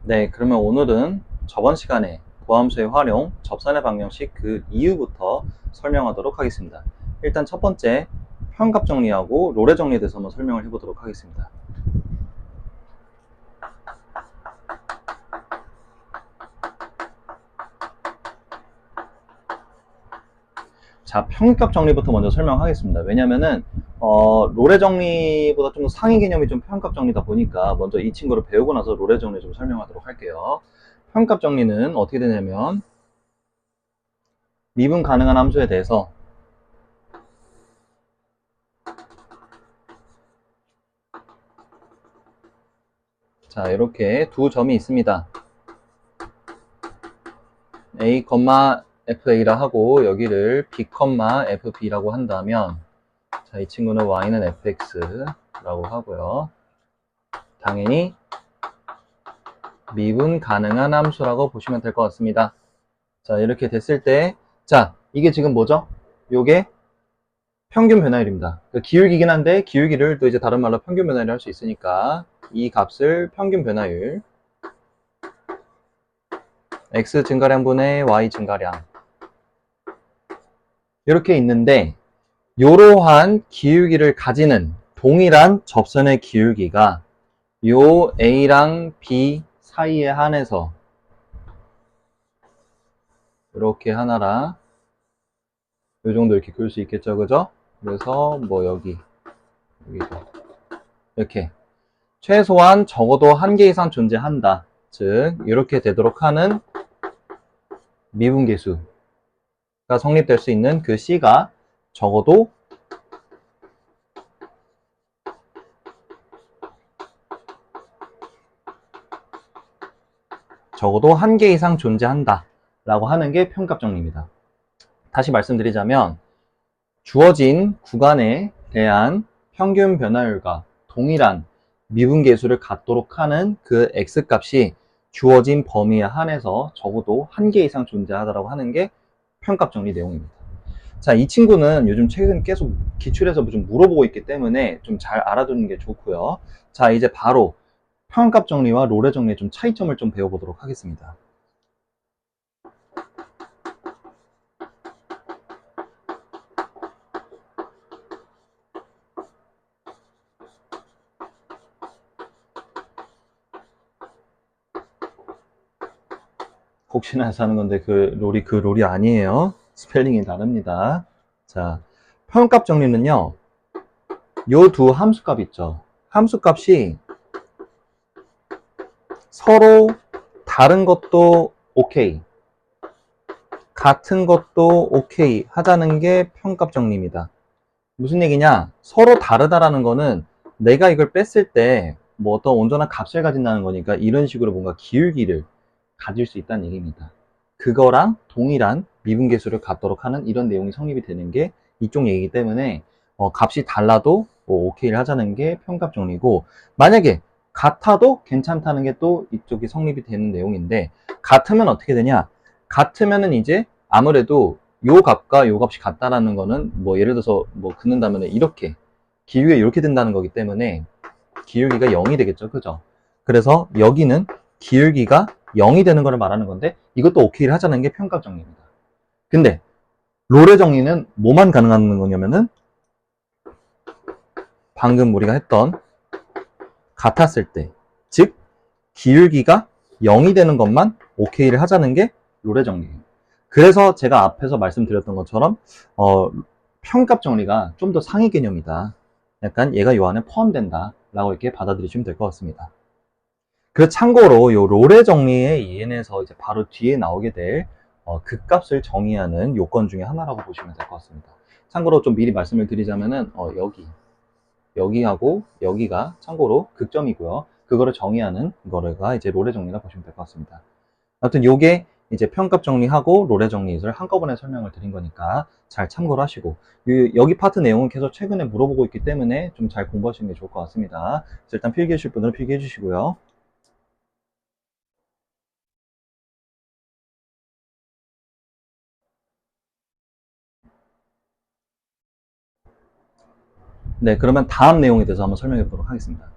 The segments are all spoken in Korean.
네, 그러면 오늘은 저번 시간에 도함수의 활용, 접선의 방정식 그 이유부터 설명하도록 하겠습니다. 일단 첫 번째, 평값 정리하고 롤의 정리에 대해서 한번 설명을 해보도록 하겠습니다. 자, 평값 정리부터 먼저 설명하겠습니다. 왜냐면은 롤의 정리보다 좀 더 상위 개념이 좀 평값 정리다 보니까 먼저 이 친구를 배우고 나서 롤의 정리 좀 설명하도록 할게요. 평값 정리는 어떻게 되냐면 미분 가능한 함수에 대해서 자, 이렇게 두 점이 있습니다. a, fa라 하고 여기를 b, fb라고 한다면 자, 이 친구는 y는 fx라고 하고요. 당연히 미분 가능한 함수라고 보시면 될 것 같습니다. 자, 이렇게 됐을 때 자, 이게 지금 뭐죠? 요게 평균 변화율입니다. 기울기긴 한데 기울기를 또 이제 다른 말로 평균 변화율 할 수 있으니까 이 값을 평균 변화율 x 증가량분의 y 증가량 이렇게 있는데 이러한 기울기를 가지는 동일한 접선의 기울기가 요 A랑 B 사이에 한해서 이렇게 하나라 요 정도 이렇게 그릴 수 있겠죠, 그죠? 그래서 뭐 여기도 이렇게 최소한 적어도 한 개 이상 존재한다. 즉 이렇게 되도록 하는 미분계수가 성립될 수 있는 그 C가 적어도 한 개 이상 존재한다 라고 하는 게 평값 정리입니다. 다시 말씀드리자면 주어진 구간에 대한 평균 변화율과 동일한 미분계수를 갖도록 하는 그 x값이 주어진 범위에 한해서 적어도 한 개 이상 존재하다라고 하는 게 평값 정리 내용입니다. 자, 이 친구는 요즘 최근 계속 기출에서 좀 물어보고 있기 때문에 좀 잘 알아두는 게 좋고요. 자, 이제 바로 평값 정리와 롤의 정리의 좀 차이점을 좀 배워보도록 하겠습니다. 혹시나 해서 하는 건데 그 롤이 아니에요. 스펠링이 다릅니다. 자, 평값 정리는요. 요 두 함수값 있죠. 함수값이 서로 다른 것도 오케이, 같은 것도 오케이 하다는 게 평값 정리입니다. 무슨 얘기냐? 서로 다르다라는 거는 내가 이걸 뺐을 때 뭐 어떤 온전한 값을 가진다는 거니까 이런 식으로 뭔가 기울기를 가질 수 있다는 얘기입니다. 그거랑 동일한 미분계수를 갖도록 하는 이런 내용이 성립이 되는 게 이쪽 얘기이기 때문에 값이 달라도 오케이를 하자는 게 평값 정리고, 만약에 같아도 괜찮다는 게 또 이쪽이 성립이 되는 내용인데, 같으면 어떻게 되냐? 같으면은 이제 아무래도 요 값과 요 값이 같다라는 거는 뭐 예를 들어서 뭐 긋는다면 이렇게 기울기가 이렇게 된다는 거기 때문에 기울기가 0이 되겠죠, 그죠? 그래서 여기는 기울기가 0이 되는 것을 말하는 건데 이것도 오케이를 하자는 게 평값 정리입니다. 근데 롤의 정리는 뭐만 가능한 거냐면은 방금 우리가 했던 같았을 때, 즉 기울기가 0이 되는 것만 오케이를 하자는 게 롤의 정리예요. 그래서 제가 앞에서 말씀드렸던 것처럼 평값 정리가 좀 더 상위 개념이다. 약간 얘가 요 안에 포함된다 라고 이렇게 받아들이시면 될 것 같습니다. 그 참고로 요 롤의 정리의 EN에서 이제 바로 뒤에 나오게 될 극값을 정의하는 요건 중에 하나라고 보시면 될 것 같습니다. 참고로 좀 미리 말씀을 드리자면은 여기하고 여기가 참고로 극점이고요. 그거를 정의하는 거가 이제 롤의 정리라 보시면 될 것 같습니다. 아무튼 요게 이제 평값 정리하고 롤의 정리를 한꺼번에 설명을 드린 거니까 잘 참고를 하시고, 여기 파트 내용은 계속 최근에 물어보고 있기 때문에 좀 잘 공부하시는 게 좋을 것 같습니다. 일단 필기하실 분들은 필기해 주시고요. 네, 그러면 다음 내용에 대해서 한번 설명해 보도록 하겠습니다.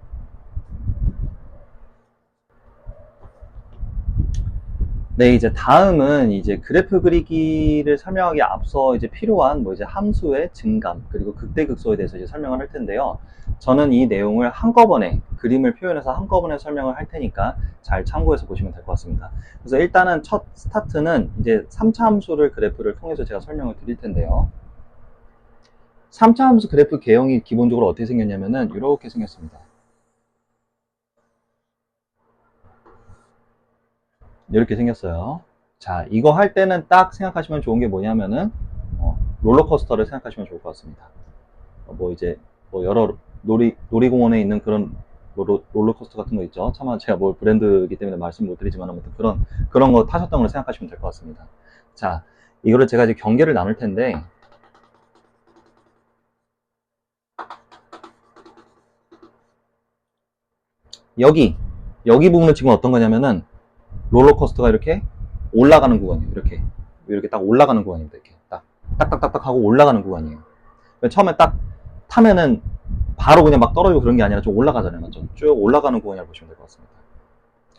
네, 이제 다음은 이제 그래프 그리기를 설명하기 앞서 이제 필요한 뭐 이제 함수의 증감 그리고 극대극소에 대해서 이제 설명을 할 텐데요. 저는 이 내용을 한꺼번에 그림을 표현해서 한꺼번에 설명을 할 테니까 잘 참고해서 보시면 될 것 같습니다. 그래서 일단은 첫 스타트는 이제 3차 함수를 그래프를 통해서 제가 설명을 드릴 텐데요. 3차 함수 그래프 개형이 기본적으로 어떻게 생겼냐면은 이렇게 생겼습니다. 이렇게 생겼어요. 자, 이거 할 때는 딱 생각하시면 좋은 게 뭐냐면은 롤러코스터를 생각하시면 좋을 것 같습니다. 뭐 이제 뭐 여러 놀이공원에 있는 그런 롤러코스터 같은 거 있죠. 차마 제가 뭐 브랜드이기 때문에 말씀 못 드리지만 아무튼 그런 거 타셨던 걸로 생각하시면 될 것 같습니다. 자, 이거를 제가 이제 경계를 나눌 텐데 여기 부분은 지금 어떤 거냐면은 롤러코스터가 이렇게 올라가는 구간이에요. 이렇게 딱 올라가는 구간입니다. 이렇게 딱딱딱딱 하고 올라가는 구간이에요. 처음에 딱 타면은 바로 그냥 막 떨어지고 그런 게 아니라 좀 올라가잖아요. 맞죠? 쭉 올라가는 구간이라고 보시면 될 것 같습니다.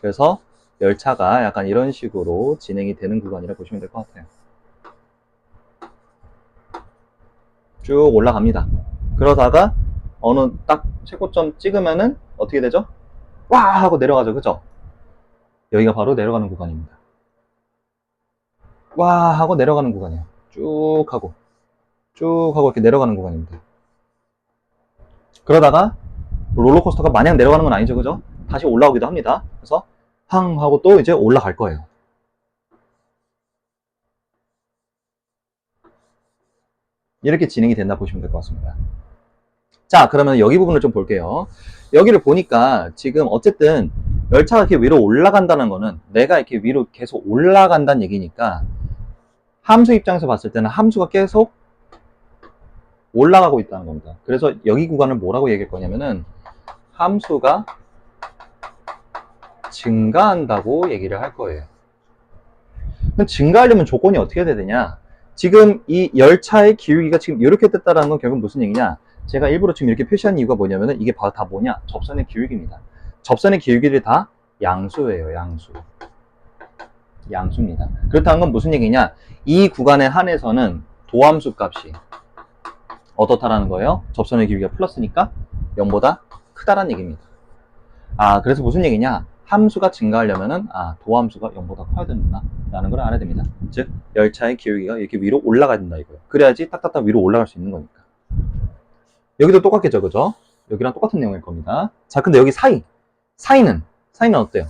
그래서 열차가 약간 이런 식으로 진행이 되는 구간이라고 보시면 될 것 같아요. 쭉 올라갑니다. 그러다가 어느 딱 최고점 찍으면은 어떻게 되죠? 와! 하고 내려가죠. 그죠? 여기가 바로 내려가는 구간입니다. 와! 하고 내려가는 구간이에요. 쭉 하고 이렇게 내려가는 구간입니다. 그러다가 롤러코스터가 마냥 내려가는 건 아니죠. 그죠? 다시 올라오기도 합니다. 그래서 항 하고 또 이제 올라갈 거예요. 이렇게 진행이 된다 보시면 될 것 같습니다. 자, 그러면 여기 부분을 좀 볼게요. 여기를 보니까 지금 어쨌든 열차가 이렇게 위로 올라간다는 거는 내가 이렇게 위로 계속 올라간다는 얘기니까 함수 입장에서 봤을 때는 함수가 계속 올라가고 있다는 겁니다. 그래서 여기 구간을 뭐라고 얘기할 거냐면은 함수가 증가한다고 얘기를 할 거예요. 그럼 증가하려면 조건이 어떻게 돼야 되냐? 지금 이 열차의 기울기가 지금 이렇게 됐다는 건 결국 무슨 얘기냐? 제가 일부러 지금 이렇게 표시한 이유가 뭐냐면은 이게 바로 다 뭐냐? 접선의 기울기입니다. 접선의 기울기들이 다 양수예요, 양수. 양수입니다. 그렇다는 건 무슨 얘기냐? 이 구간에 한해서는 도함수 값이 어떻다라는 거예요? 접선의 기울기가 플러스니까 0보다 크다라는 얘기입니다. 아, 그래서 무슨 얘기냐? 함수가 증가하려면은 도함수가 0보다 커야 되는구나 라는 걸 알아야 됩니다. 즉 열차의 기울기가 이렇게 위로 올라가야 된다 이거예요. 그래야지 딱딱딱 위로 올라갈 수 있는 거니까. 여기도 똑같겠죠, 그죠? 여기랑 똑같은 내용일 겁니다. 자, 근데 여기 사이는 어때요?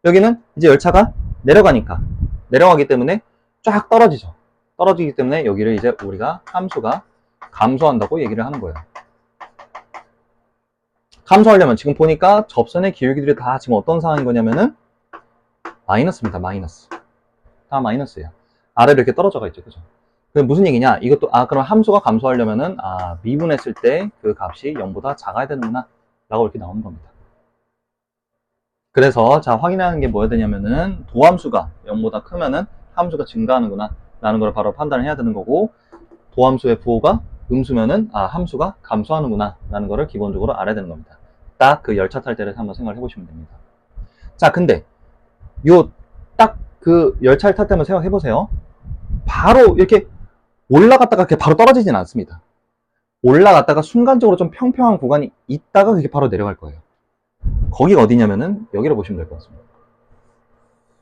여기는 이제 열차가 내려가기 때문에 쫙 떨어지죠. 떨어지기 때문에 여기를 이제 우리가 함수가 감소한다고 얘기를 하는 거예요. 감소하려면 지금 보니까 접선의 기울기들이 다 지금 어떤 상황인 거냐면은 마이너스입니다. 마이너스. 다 마이너스예요. 아래로 이렇게 떨어져가 있죠. 그죠? 그럼 무슨 얘기냐? 이것도 그럼 함수가 감소하려면은 미분했을 때 그 값이 0보다 작아야 되는구나 라고 이렇게 나오는 겁니다. 그래서 자 확인하는 게 뭐야 되냐면은 도함수가 0보다 크면은 함수가 증가하는구나 라는 걸 바로 판단을 해야 되는 거고, 도함수의 부호가 음수면은 함수가 감소하는구나 라는 거를 기본적으로 알아야 되는 겁니다. 딱 그 열차 탈 때를 한번 생각을 해보시면 됩니다. 자, 근데 요 딱 그 열차를 탈 때만 생각해 보세요. 바로 이렇게 올라갔다가 이렇게 바로 떨어지진 않습니다. 올라갔다가 순간적으로 좀 평평한 구간이 있다가 그게 바로 내려갈 거예요. 거기가 어디냐면은 여기로 보시면 될 것 같습니다.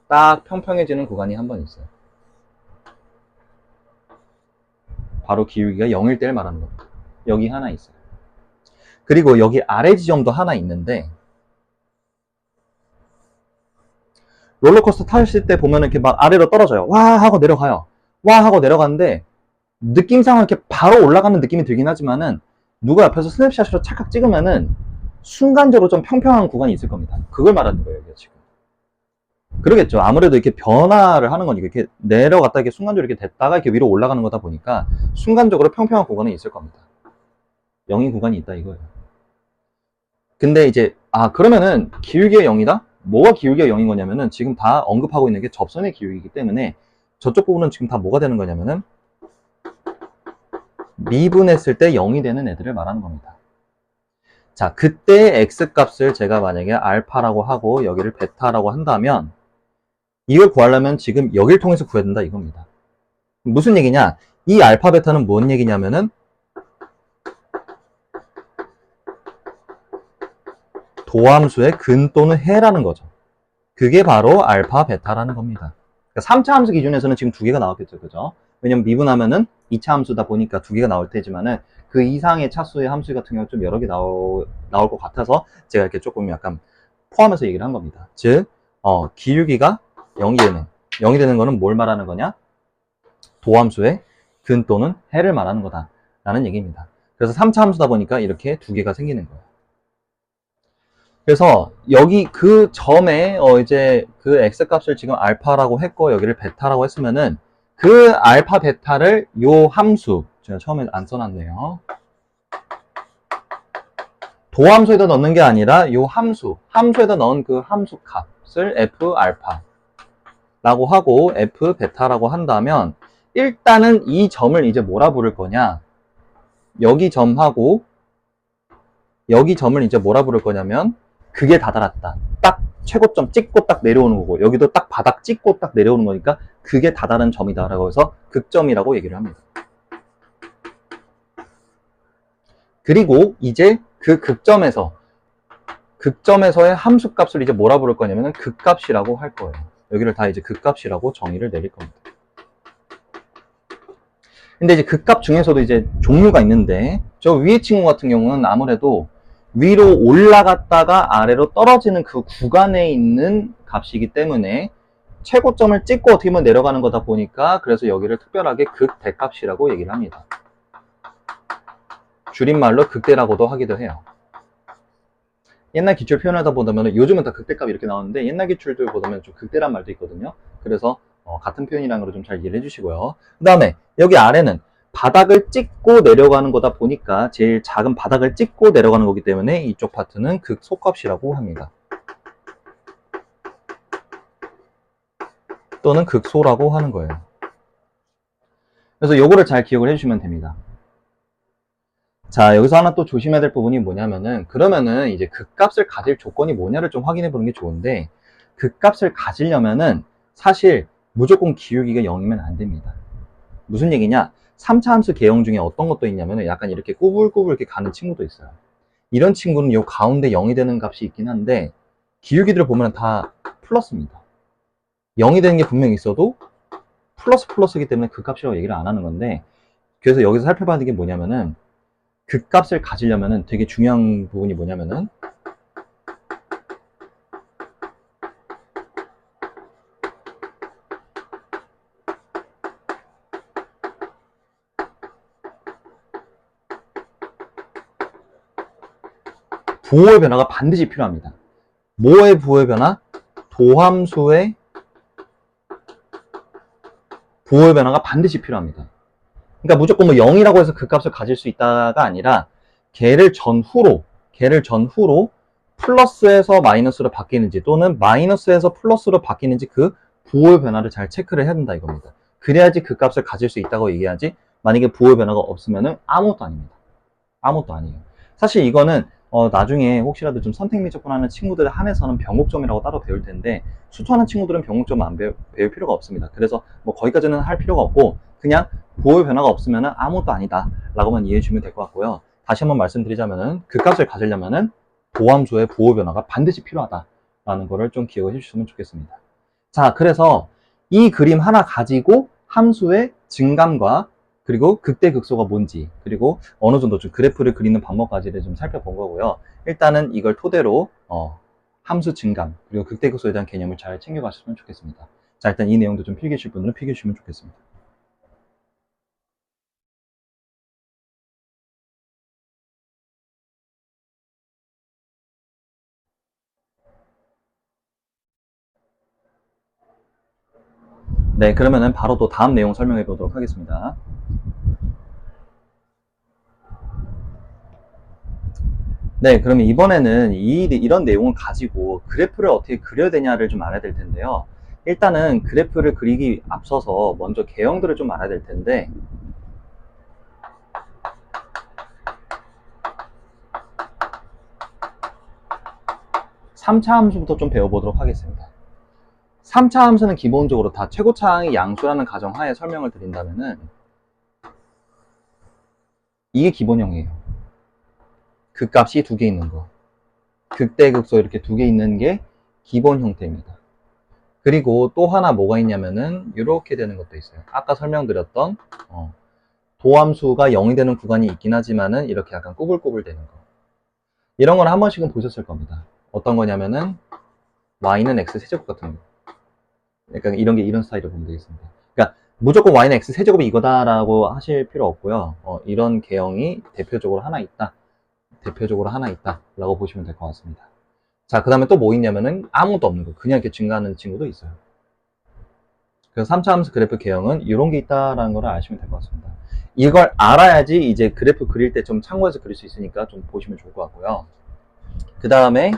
딱 평평해지는 구간이 한 번 있어요. 바로 기울기가 0일 때를 말하는 겁니다. 여기 하나 있어요. 그리고 여기 아래 지점도 하나 있는데, 롤러코스터 타실 때 보면 이렇게 막 아래로 떨어져요. 와 하고 내려가요. 와 하고 내려가는데 느낌상 이렇게 바로 올라가는 느낌이 들긴 하지만은 누가 옆에서 스냅샷으로 착각 찍으면은 순간적으로 좀 평평한 구간이 있을 겁니다. 그걸 말하는 거예요, 이게 지금. 그러겠죠. 아무래도 이렇게 변화를 하는 거니까 이렇게 내려갔다 이렇게 순간적으로 이렇게 됐다가 이렇게 위로 올라가는 거다 보니까 순간적으로 평평한 구간이 있을 겁니다. 0인 구간이 있다 이거예요. 근데 이제 그러면은 기울기가 0이다? 뭐가 기울기가 0인 거냐면은 지금 다 언급하고 있는 게 접선의 기울기이기 때문에 저쪽 부분은 지금 다 뭐가 되는 거냐면은 미분했을 때 0이 되는 애들을 말하는 겁니다. 자, 그때 x 값을 제가 만약에 알파라고 하고 여기를 베타라고 한다면 이걸 구하려면 지금 여길 통해서 구해야 된다 이겁니다. 무슨 얘기냐? 이 알파 베타는 뭔 얘기냐면은 도함수의 근 또는 해라는 거죠. 그게 바로 알파 베타라는 겁니다. 그러니까 3차 함수 기준에서는 지금 두 개가 나왔겠죠. 그죠? 왜냐면 미분하면은 2차 함수다 보니까 두 개가 나올 테지만은 그 이상의 차수의 함수 같은 경우 좀 여러 개 나올 것 같아서 제가 이렇게 조금 약간 포함해서 얘기를 한 겁니다. 즉, 기울기가 0이 되는 거는 뭘 말하는 거냐? 도함수의 근 또는 해를 말하는 거다라는 얘기입니다. 그래서 3차 함수다 보니까 이렇게 두 개가 생기는 거예요. 그래서 여기 그 점에 이제 그 x 값을 지금 알파라고 했고 여기를 베타라고 했으면은 그 알파 베타를 요 함수 제가 처음에 안 써놨네요. 도함수에다 넣는 게 아니라 요 함수에다 넣은 그 함수 값을 f 알파라고 하고 f 베타라고 한다면 일단은 이 점을 이제 뭐라 부를 거냐? 여기 점하고 여기 점을 이제 뭐라 부를 거냐면 그게 다다랐다. 딱 최고점 찍고 딱 내려오는 거고 여기도 딱 바닥 찍고 딱 내려오는 거니까 그게 다다른 점이다라고 해서 극점이라고 얘기를 합니다. 그리고 이제 그 극점에서의 함수값을 이제 뭐라 부를 거냐면 극값이라고 할 거예요. 여기를 다 이제 극값이라고 정의를 내릴 겁니다. 근데 이제 극값 중에서도 이제 종류가 있는데 저 위에 친구 같은 경우는 아무래도 위로 올라갔다가 아래로 떨어지는 그 구간에 있는 값이기 때문에 최고점을 찍고 어떻게 보면 내려가는 거다 보니까 그래서 여기를 특별하게 극대값이라고 얘기를 합니다. 줄임말로 극대라고도 하기도 해요. 옛날 기출 표현하다 보면 요즘은 다 극대값 이렇게 나오는데 옛날 기출들 보면 좀 극대란 말도 있거든요. 그래서 같은 표현이라는 걸 좀 잘 이해해 주시고요. 그 다음에 여기 아래는 바닥을 찍고 내려가는 거다 보니까 제일 작은 바닥을 찍고 내려가는 거기 때문에 이쪽 파트는 극소값이라고 합니다. 또는 극소라고 하는 거예요. 그래서 요거를 잘 기억을 해주시면 됩니다. 자, 여기서 하나 또 조심해야 될 부분이 뭐냐면은 그러면은 이제 극값을 가질 조건이 뭐냐를 좀 확인해 보는 게 좋은데 극값을 가지려면은 사실 무조건 기울기가 0이면 안 됩니다. 무슨 얘기냐? 3차 함수 개형 중에 어떤 것도 있냐면 약간 이렇게 꾸불꾸불 이렇게 가는 친구도 있어요. 이런 친구는 요 가운데 0이 되는 값이 있긴 한데 기울기들을 보면 다 플러스입니다. 0이 되는 게 분명히 있어도 플러스이기 때문에 그 값이라고 얘기를 안 하는 건데 그래서 여기서 살펴봐야 되는 게 뭐냐면은 그 값을 가지려면은 되게 중요한 부분이 뭐냐면은 부호의 변화가 반드시 필요합니다. 뭐의 부호의 변화? 도함수의 부호의 변화가 반드시 필요합니다. 그러니까 무조건 뭐 0이라고 해서 그 값을 가질 수 있다가 아니라 걔를 전후로 플러스에서 마이너스로 바뀌는지 또는 마이너스에서 플러스로 바뀌는지 그 부호의 변화를 잘 체크를 해야 된다 이겁니다. 그래야지 그 값을 가질 수 있다고 얘기하지 만약에 부호의 변화가 없으면은 아무것도 아닙니다. 아무것도 아니에요. 사실 이거는 나중에 혹시라도 좀 선택 미적분하는 친구들에 한해서는 변곡점이라고 따로 배울 텐데 수투하는 친구들은 변곡점 안 배울 필요가 없습니다. 그래서 뭐 거기까지는 할 필요가 없고 그냥 부호의 변화가 없으면 아무것도 아니다 라고만 이해해 주면 될 것 같고요. 다시 한번 말씀드리자면은 그 값을 가지려면은 도함수의 부호 변화가 반드시 필요하다라는 거를 좀 기억해 주셨으면 좋겠습니다. 자, 그래서 이 그림 하나 가지고 함수의 증감과 그리고 극대극소가 뭔지 그리고 어느 정도 좀 그래프를 그리는 방법까지를 좀 살펴본 거고요. 일단은 이걸 토대로 함수 증감 그리고 극대극소에 대한 개념을 잘 챙겨가셨으면 좋겠습니다. 자, 일단 이 내용도 좀 필기하실 분들은 필기해 주시면 좋겠습니다. 네, 그러면은 바로 또 다음 내용 설명해 보도록 하겠습니다. 네, 그러면 이번에는 이런 내용을 가지고 그래프를 어떻게 그려야 되냐를 좀 알아야 될 텐데요. 일단은 그래프를 그리기 앞서서 먼저 개형들을 좀 알아야 될 텐데 3차 함수부터 좀 배워보도록 하겠습니다. 3차 함수는 기본적으로 다 최고차항이 양수라는 가정하에 설명을 드린다면은 이게 기본형이에요. 극값이 두 개 있는 거. 극대 극소 이렇게 두 개 있는 게 기본 형태입니다. 그리고 또 하나 뭐가 있냐면은 이렇게 되는 것도 있어요. 아까 설명드렸던 도함수가 0이 되는 구간이 있긴 하지만은 이렇게 약간 꾸불꾸불 되는 거. 이런 걸 한 번씩은 보셨을 겁니다. 어떤 거냐면은 y는 x 세제곱 같은 거. 약간 이런 게 이런 스타일로 보면 되겠습니다. 그러니까 무조건 y는 x 세제곱이 이거다라고 하실 필요 없고요. 이런 개형이 대표적으로 하나 있다. 대표적으로 하나 있다. 라고 보시면 될 것 같습니다. 자, 그 다음에 또 뭐 있냐면은 아무것도 없는 거. 그냥 이렇게 증가하는 친구도 있어요. 그래서 3차 함수 그래프 개형은 이런 게 있다라는 걸 아시면 될 것 같습니다. 이걸 알아야지 이제 그래프 그릴 때 좀 참고해서 그릴 수 있으니까 좀 보시면 좋을 것 같고요. 그 다음에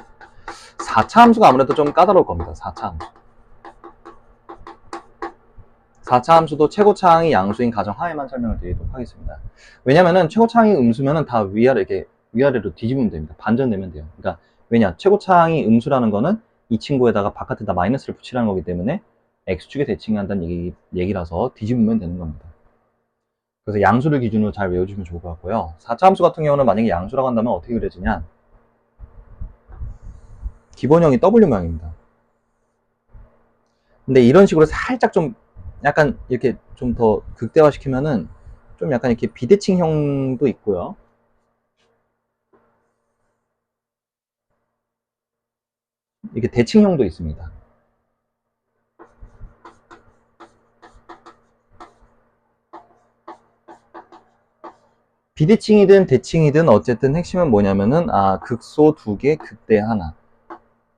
4차 함수가 아무래도 좀 까다로울 겁니다. 4차 함수. 4차 함수도 최고차항이 양수인 가정하에만 설명을 드리도록 하겠습니다. 왜냐면은 최고차항이 음수면은 다 위아래로 뒤집으면 됩니다. 반전되면 돼요. 그러니까 왜냐? 최고차항이 음수라는 거는 이 친구에다가 바깥에다 마이너스를 붙이라는 거기 때문에 x축에 대칭한다는 얘기라서 뒤집으면 되는 겁니다. 그래서 양수를 기준으로 잘 외워주시면 좋을 것 같고요. 4차 함수 같은 경우는 만약에 양수라고 한다면 어떻게 그려지냐? 기본형이 W 모양입니다. 근데 이런 식으로 살짝 좀 약간 이렇게 좀 더 극대화시키면은 좀 약간 이렇게 비대칭형도 있고요. 이렇게 대칭형도 있습니다. 비대칭이든 대칭이든 어쨌든 핵심은 뭐냐면은 극소 2개, 극대 하나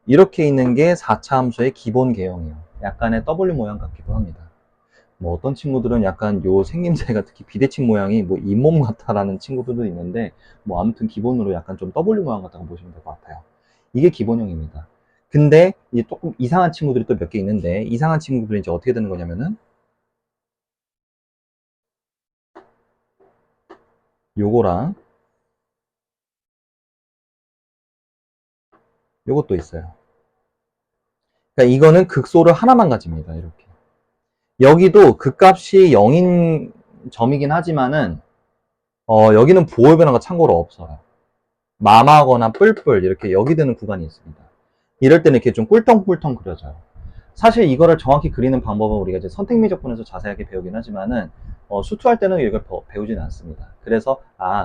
이렇게 있는 게 4차 함수의 기본 개형이에요. 약간의 W 모양 같기도 합니다. 뭐 어떤 친구들은 약간 요 생김새가 특히 비대칭 모양이 뭐 잇몸 같다라는 친구들도 있는데 뭐 아무튼 기본으로 약간 좀 W 모양 같다고 보시면 될 것 같아요. 이게 기본형입니다. 근데 이제 조금 이상한 친구들이 또 몇 개 있는데 이상한 친구들이 이제 어떻게 되는 거냐면은 요거랑 요것도 있어요. 그러니까 이거는 극소를 하나만 가집니다. 이렇게. 여기도 극값이 0인 점이긴 하지만은 여기는 보호 변화가 참고로 없어요. 마마거나 뿔뿔 이렇게 여기 되는 구간이 있습니다. 이럴 때는 이렇게 좀 꿀텅꿀텅 그려져요. 사실 이거를 정확히 그리는 방법은 우리가 이제 선택미적분에서 자세하게 배우긴 하지만은 수투할 때는 이걸 배우지는 않습니다. 그래서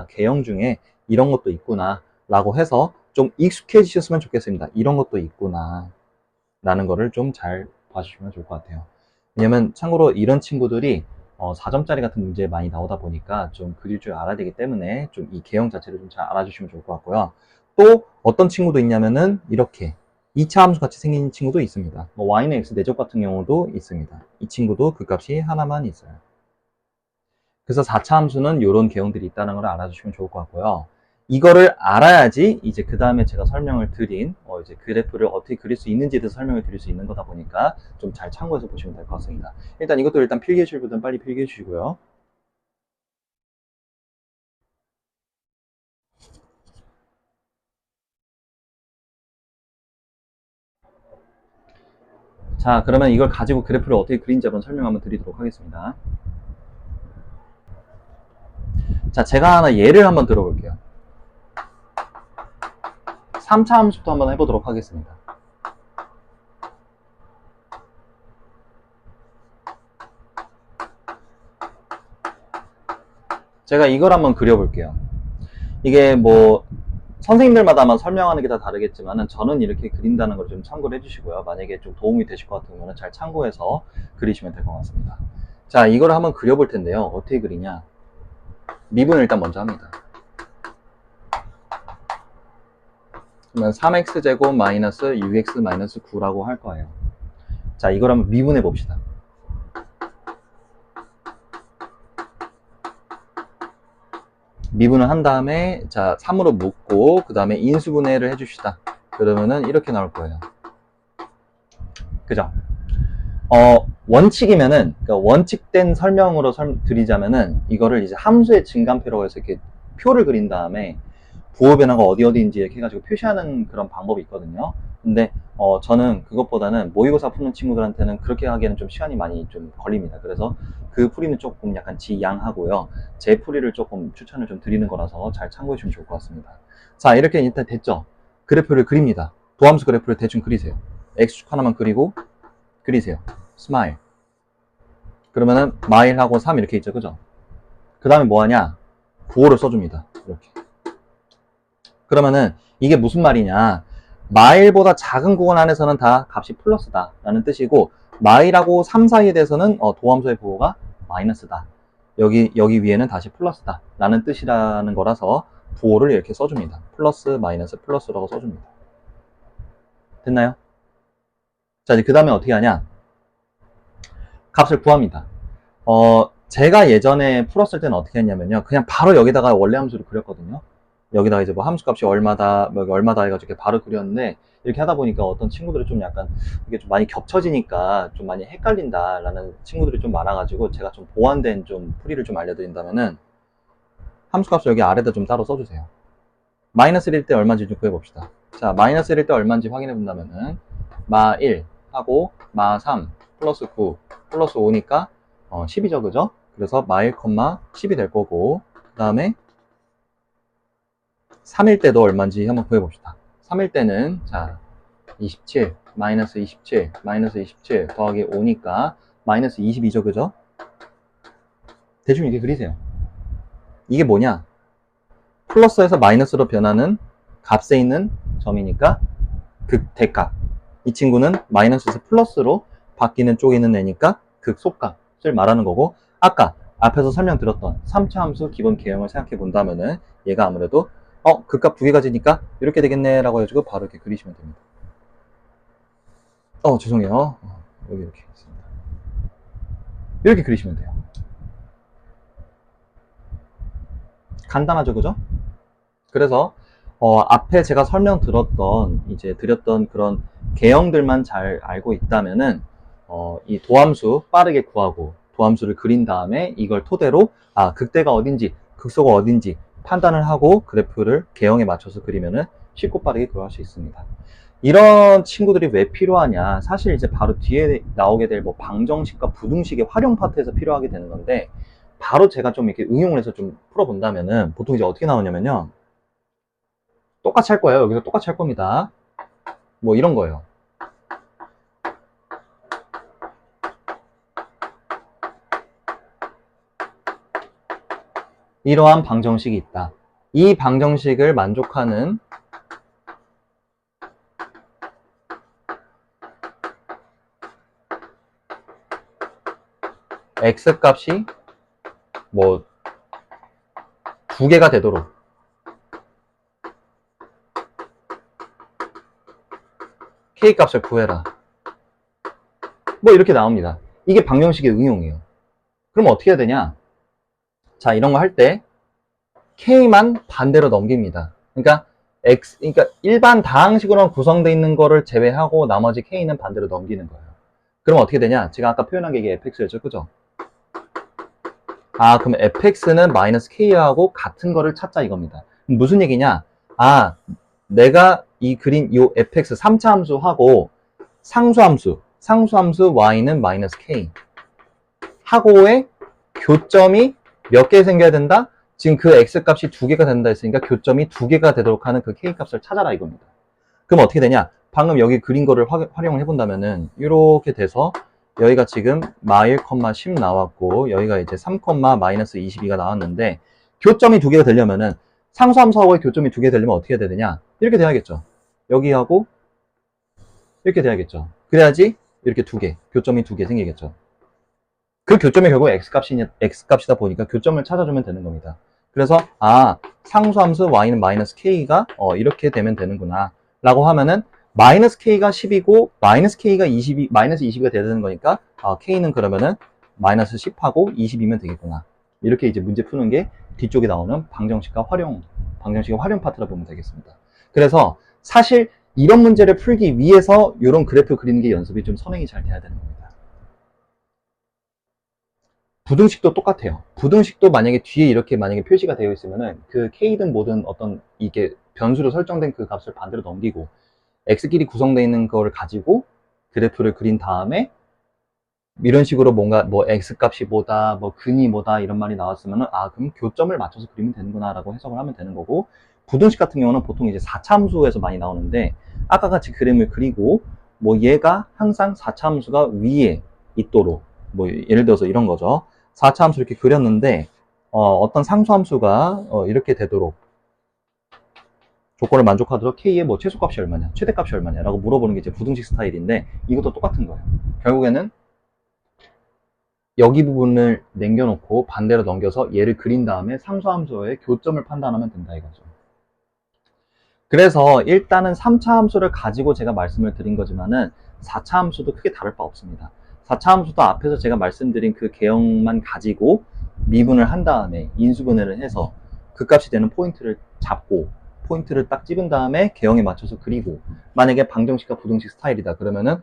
개형 중에 이런 것도 있구나 라고 해서 좀 익숙해지셨으면 좋겠습니다. 이런 것도 있구나 라는 거를 좀 잘 봐주시면 좋을 것 같아요. 왜냐면 참고로 이런 친구들이 4점짜리 같은 문제에 많이 나오다 보니까 좀 그릴 줄 알아야 되기 때문에 좀 이 개형 자체를 좀 잘 알아주시면 좋을 것 같고요. 또 어떤 친구도 있냐면은 이렇게 2차 함수 같이 생긴 친구도 있습니다. 뭐 y는 x 내적 같은 경우도 있습니다. 이 친구도 그 값이 하나만 있어요. 그래서 4차 함수는 이런 개형들이 있다는 걸 알아주시면 좋을 것 같고요. 이거를 알아야지 이제 그 다음에 제가 설명을 드린 이제 그래프를 어떻게 그릴 수 있는지에 대해서 설명을 드릴 수 있는 거다 보니까 좀 잘 참고해서 보시면 될 것 같습니다. 일단 이것도 일단 필기해 주실 분들은 빨리 필기해 주시고요. 자, 그러면 이걸 가지고 그래프를 어떻게 그린지 한번 설명 한번 드리도록 하겠습니다. 자, 제가 하나 예를 한번 들어볼게요. 3차 함수부터 한번 해보도록 하겠습니다. 제가 이걸 한번 그려볼게요. 이게 뭐 선생님들마다 아마 설명하는 게 다 다르겠지만은 저는 이렇게 그린다는 걸 좀 참고를 해주시고요. 만약에 좀 도움이 되실 것 같으면 잘 참고해서 그리시면 될 것 같습니다. 자, 이걸 한번 그려볼 텐데요. 어떻게 그리냐? 미분을 일단 먼저 합니다. 그러면 3x제곱 마이너스 6x 마이너스 9라고 할 거예요. 자, 이걸 한번 미분해 봅시다. 미분을 한 다음에 자 3으로 묶고 그 다음에 인수분해를 해줍시다. 그러면은 이렇게 나올 거예요. 그죠? 원칙이면은 그러니까 원칙된 설명으로 드리자면은 이거를 이제 함수의 증간표라고 해서 이렇게 표를 그린 다음에 부호 변화가 어디인지 이렇게 해가지고 표시하는 그런 방법이 있거든요. 근데 저는 그것보다는 모의고사 푸는 친구들한테는 그렇게 하기에는 좀 시간이 많이 좀 걸립니다. 그래서 그 풀이는 조금 약간 지양하고요. 제 풀이를 조금 추천을 좀 드리는 거라서 잘 참고해 주시면 좋을 것 같습니다. 자, 이렇게 일단 됐죠? 그래프를 그립니다. 도함수 그래프를 대충 그리세요. X축 하나만 그리고 그리세요. 스마일. 그러면은 마일하고 3 이렇게 있죠, 그죠? 그 다음에 뭐 하냐? 부호를 써줍니다. 이렇게. 그러면은 이게 무슨 말이냐? 마일보다 작은 구간 안에서는 다 값이 플러스다 라는 뜻이고, 마일하고 3 사이에 대해서는 도함수의 부호가 마이너스다. 여기 위에는 다시 플러스다 라는 뜻이라는 거라서 부호를 이렇게 써줍니다. 플러스 마이너스 플러스라고 써줍니다. 됐나요? 자, 이제 그 다음에 어떻게 하냐? 값을 구합니다. 제가 예전에 풀었을 때는 어떻게 했냐면요. 그냥 바로 여기다가 원래 함수를 그렸거든요. 여기다가 이제 뭐 함수 값이 얼마다, 뭐 얼마다 해가지고 바로 그렸는데, 이렇게 하다 보니까 어떤 친구들이 좀 약간 이게 좀 많이 겹쳐지니까 좀 많이 헷갈린다라는 친구들이 좀 많아가지고, 제가 좀 보완된 좀 풀이를 좀 알려드린다면은, 함수 값을 여기 아래다 좀 따로 써주세요. 마이너스 1일 때 얼마인지 좀 구해봅시다. 자, 마이너스 1일 때 얼마인지 확인해 본다면은, 마 1 하고, 마 3 플러스 9 플러스 5니까 10이죠, 그죠? 그래서 마 1, 10이 될 거고, 그 다음에 3일 때도 얼마인지 한번 구해봅시다. 3일 때는, 자, 27, 마이너스 27, 마이너스 27 더하기 5니까 마이너스 22죠, 그죠? 대충 이렇게 그리세요. 이게 뭐냐? 플러스에서 마이너스로 변하는 값에 있는 점이니까 극대값. 이 친구는 마이너스에서 플러스로 바뀌는 쪽에 있는 애니까 극속값을 말하는 거고, 아까 앞에서 설명드렸던 3차 함수 기본 개형을 생각해 본다면은 얘가 아무래도 극값 두 개 가지니까 이렇게 되겠네 라고 해가지고 바로 이렇게 그리시면 됩니다. 죄송해요. 여기 이렇게 있습니다. 이렇게 그리시면 돼요. 간단하죠, 그죠? 그래서 앞에 제가 드렸던 그런 개형들만 잘 알고 있다면은 이 도함수 빠르게 구하고 도함수를 그린 다음에 이걸 토대로 극대가 어딘지 극소가 어딘지 판단을 하고 그래프를 개형에 맞춰서 그리면은 쉽고 빠르게 구할 수 있습니다. 이런 친구들이 왜 필요하냐? 사실 이제 바로 뒤에 나오게 될 뭐 방정식과 부등식의 활용 파트에서 필요하게 되는 건데, 바로 제가 좀 이렇게 응용을 해서 좀 풀어본다면은 보통 이제 어떻게 나오냐면요. 똑같이 할 거예요. 여기서 똑같이 할 겁니다. 뭐 이런 거예요. 이러한 방정식이 있다. 이 방정식을 만족하는 x값이 뭐 두 개가 되도록 k값을 구해라. 뭐 이렇게 나옵니다. 이게 방정식의 응용이에요. 그럼 어떻게 해야 되냐? 자, 이런 거 할 때 k만 반대로 넘깁니다. 그러니까 그러니까 일반 다항식으로 구성되어 있는 거를 제외하고 나머지 k는 반대로 넘기는 거예요. 그럼 어떻게 되냐? 제가 아까 표현한 게 이게 fx였죠, 그죠? 그럼 fx는 마이너스 k하고 같은 거를 찾자 이겁니다. 무슨 얘기냐? 내가 이 그린 요 fx 3차 함수하고 상수함수 y는 마이너스 k 하고의 교점이 몇 개 생겨야 된다? 지금 그 x값이 두 개가 된다 했으니까 교점이 두 개가 되도록 하는 그 k값을 찾아라 이겁니다. 그럼 어떻게 되냐? 방금 여기 그린 거를 활용을 해본다면은 이렇게 돼서 여기가 지금 마 1, 10 나왔고 여기가 이제 3, 마이너스 22가 나왔는데, 교점이 두 개가 되려면은 상수함수하고의 교점이 두 개 되려면 어떻게 해야 되느냐? 이렇게 돼야겠죠. 여기하고 이렇게 돼야겠죠. 그래야지 이렇게 두 개, 교점이 두 개 생기겠죠. 그 교점이 결국 x값이다 보니까 교점을 찾아주면 되는 겁니다. 그래서 상수함수 y는 마이너스 k가 이렇게 되면 되는구나 라고 하면은 마이너스 k가 10이고 마이너스 k가 22가 돼야 되는 거니까 k는 그러면은 마이너스 10하고 20이면 되겠구나. 이렇게 이제 문제 푸는 게 뒤쪽에 나오는 방정식의 활용 파트라 보면 되겠습니다. 그래서 사실 이런 문제를 풀기 위해서 이런 그래프 그리는 게 연습이 좀 선행이 잘 돼야 되는 겁니다. 부등식도 똑같아요. 부등식도 만약에 뒤에 이렇게 만약에 표시가 되어 있으면은 그 k든 뭐든 어떤 이게 변수로 설정된 그 값을 반대로 넘기고, x끼리 구성되어 있는 걸 가지고 그래프를 그린 다음에 이런 식으로 뭔가 뭐 x값이 뭐다, 뭐 근이 뭐다 이런 말이 나왔으면은 그럼 교점을 맞춰서 그리면 되는구나 라고 해석을 하면 되는 거고, 부등식 같은 경우는 보통 이제 4차 함수에서 많이 나오는데, 아까 같이 그림을 그리고 뭐 얘가 항상 4차 함수가 위에 있도록, 뭐 예를 들어서 이런 거죠. 4차 함수 이렇게 그렸는데 어떤 상수 함수가 이렇게 되도록, 조건을 만족하도록 k의 뭐 최소값이 얼마냐, 최대값이 얼마냐 라고 물어보는 게 이제 부등식 스타일인데, 이것도 똑같은 거예요. 결국에는 여기 부분을 남겨놓고 반대로 넘겨서 얘를 그린 다음에 상수함수의 교점을 판단하면 된다 이거죠. 그래서 일단은 3차 함수를 가지고 제가 말씀을 드린 거지만은 4차 함수도 크게 다를 바 없습니다. 4차 함수도 앞에서 제가 말씀드린 그 개형만 가지고 미분을 한 다음에 인수분해를 해서 그 값이 되는 포인트를 잡고 포인트를 딱 집은 다음에 개형에 맞춰서 그리고, 만약에 방정식과 부등식 스타일이다 그러면은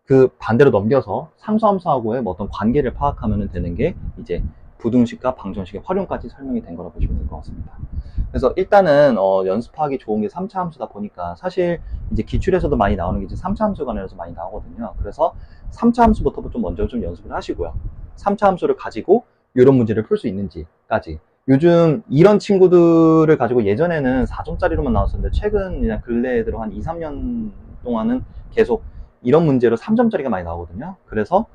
그 반대로 넘겨서 상수함수하고의 뭐 어떤 관계를 파악하면 되는 게 이제 부등식과 방정식의 활용까지 설명이 된 거라고 보시면 될 것 같습니다. 그래서 일단은 연습하기 좋은 게 3차 함수다 보니까, 사실 이제 기출에서도 많이 나오는 게 이제 3차 함수 관련해서 많이 나오거든요. 그래서 3차 함수부터 좀 먼저 좀 연습을 하시고요. 3차 함수를 가지고 이런 문제를 풀 수 있는지까지. 요즘 이런 친구들을 가지고 예전에는 4점짜리로만 나왔었는데, 최근 그냥 근래에 들어 한 2, 3년 동안은 계속 이런 문제로 3점짜리가 많이 나오거든요. 그래서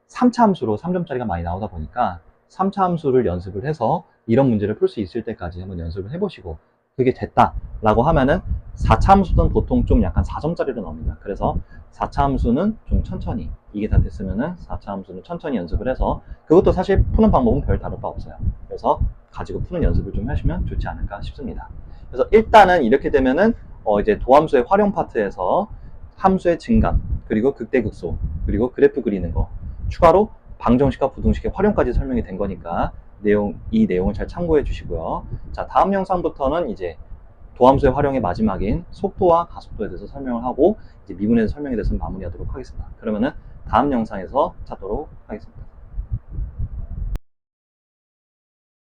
3차 함수로 3점짜리가 많이 나오다 보니까 3차 함수를 연습을 해서 이런 문제를 풀 수 있을 때까지 한번 연습을 해보시고, 그게 됐다라고 하면은 4차 함수는 보통 좀 약간 4점짜리로 나옵니다. 그래서 4차 함수는 좀 천천히, 이게 다 됐으면은 4차 함수는 천천히 연습을 해서, 그것도 사실 푸는 방법은 별 다를 바 없어요. 그래서 가지고 푸는 연습을 좀 하시면 좋지 않을까 싶습니다. 그래서 일단은 이렇게 되면은 이제 도함수의 활용 파트에서 함수의 증감, 그리고 극대극소, 그리고 그래프 그리는 거, 추가로 방정식과 부등식의 활용까지 설명이 된 거니까 이 내용을 잘 참고해 주시고요. 자, 다음 영상부터는 이제 도함수의 활용의 마지막인 속도와 가속도에 대해서 설명을 하고, 이제 미분에서 설명에 대해서 마무리하도록 하겠습니다. 그러면은 다음 영상에서 찾도록 하겠습니다.